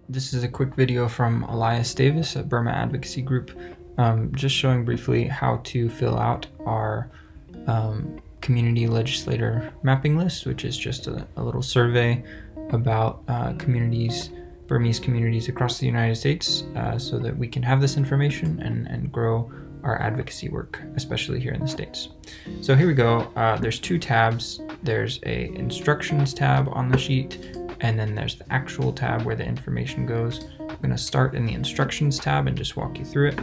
This is a quick video from Elias Davis at Burma Advocacy Group, just showing briefly how to fill out our community legislator mapping list, which is just a little survey about Burmese communities across the United States, so that we can have this information and grow our advocacy work, especially here in the States. So here we go. There's two tabs. There's a instructions tab on the sheet, and then there's the actual tab where the information goes. I'm going to start in the instructions tab and just walk you through it.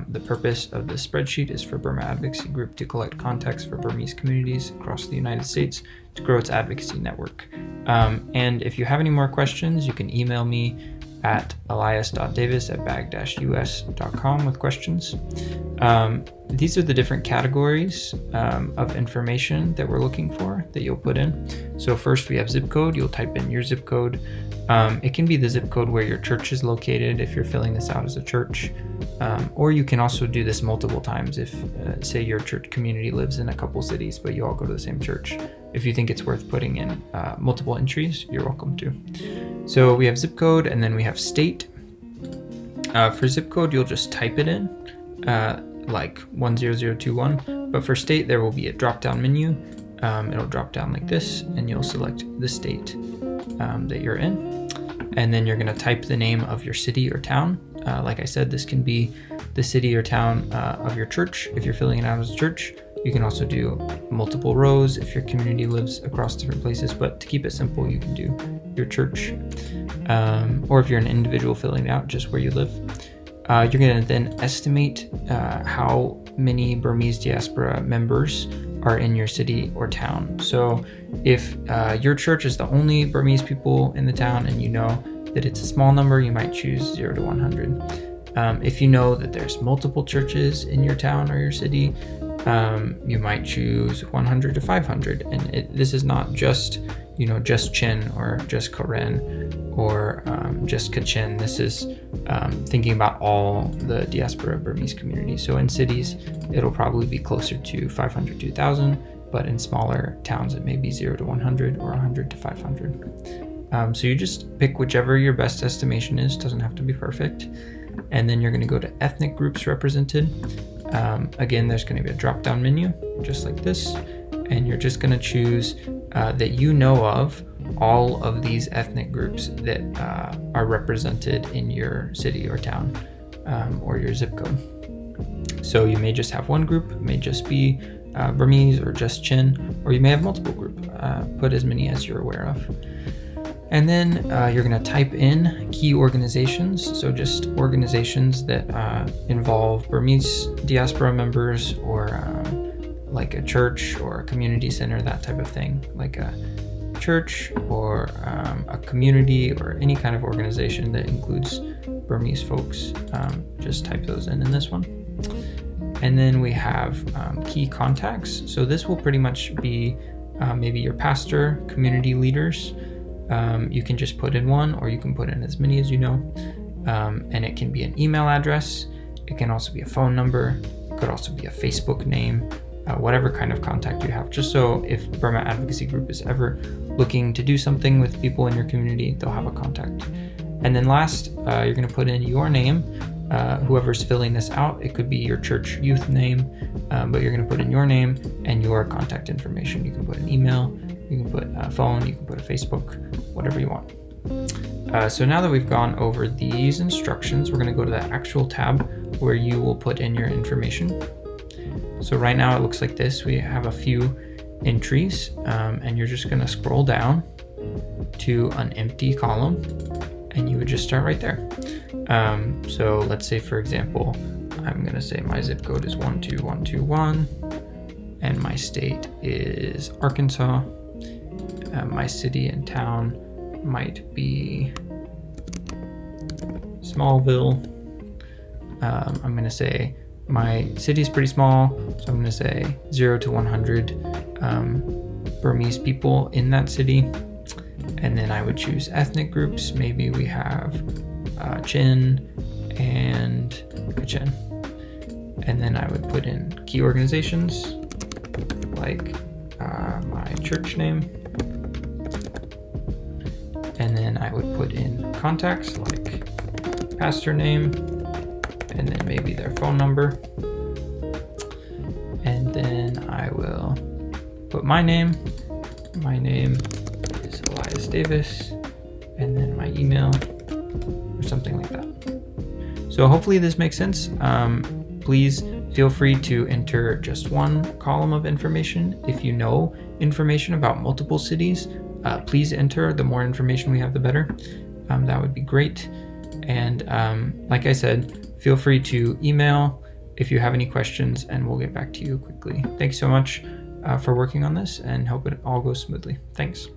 The purpose of this spreadsheet is for Burma Advocacy Group to collect contacts for Burmese communities across the United States to grow its advocacy network. And if you have any more questions, you can email me at elias.davis@bag-us.com with questions. These are the different categories of information that we're looking for that you'll put in. So first we have zip code. You'll type in your zip code. It can be the zip code where your church is located if you're filling this out as a church. Or you can also do this multiple times if, say, your church community lives in a couple cities, but you all go to the same church. If you think it's worth putting in multiple entries, you're welcome to. So we have zip code, and then we have state. For zip code, you'll just type it in, like 10021. But for state, there will be a drop-down menu. It'll drop down like this, and you'll select the state that you're in. And then you're going to type the name of your city or town. Like I said, this can be the city or town of your church if you're filling it out as a church. You can also do multiple rows if your community lives across different places, but to keep it simple, you can do your church. Or if you're an individual filling it out, just where you live. You're going to then estimate how many Burmese diaspora members are in your city or town. So if your church is the only Burmese people in the town and you know that it's a small number, you might choose 0 to 100. If you know that there's multiple churches in your town or your city, you might choose 100 to 500. And this is not just, just Chin or just Karen or just Kachin. This is thinking about all the diaspora Burmese communities. So in cities, it'll probably be closer to 500 to 1,000, but in smaller towns, it may be 0 to 100 or 100 to 500. So you just pick whichever your best estimation is, doesn't have to be perfect. And then you're going to go to ethnic groups represented. Again, there's going to be a drop-down menu, just like this. And you're just going to choose that you know of all of these ethnic groups that are represented in your city or town or your zip code. So you may just have one group, it may just be Burmese or just Chin, or you may have multiple groups. Put as many as you're aware of. And then you're going to type in key organizations, so just organizations that involve Burmese diaspora members or like a church or a community center, that type of thing, like a church or a community or any kind of organization that includes Burmese folks. Just type those in this one. And then we have key contacts. So this will pretty much be maybe your pastor, community leaders. You can just put in one, or you can put in as many as you know. And it can be an email address. It can also be a phone number. It could also be a Facebook name, whatever kind of contact you have, just so if Burma Advocacy Group is ever looking to do something with people in your community, they'll have a contact. And then last, you're going to put in your name. Whoever's filling this out, it could be your church youth name, but you're going to put in your name and your contact information. You can put an email, you can put a phone, you can put a Facebook, whatever you want. So now that we've gone over these instructions, we're going to go to the actual tab where you will put in your information. So right now it looks like this. We have a few entries, and you're just going to scroll down to an empty column, and you would just start right there. So let's say, for example, I'm going to say my zip code is 12121, and my state is Arkansas. My city and town might be Smallville. I'm going to say my city is pretty small, so I'm going to say 0 to 100 Burmese people in that city. And then I would choose ethnic groups. Maybe we have Chin and Kachin. And then I would put in key organizations like my church name. and then I would put in contacts like pastor name, and then maybe their phone number. And then I will put my name. My name is Elias Davis, and then my email or something like that. So hopefully this makes sense. Please feel free to enter just one column of information. If you know information about multiple cities, please enter. The more information we have, the better. That would be great. And like I said, feel free to email if you have any questions, and we'll get back to you quickly. Thanks so much for working on this, and hope it all goes smoothly. Thanks.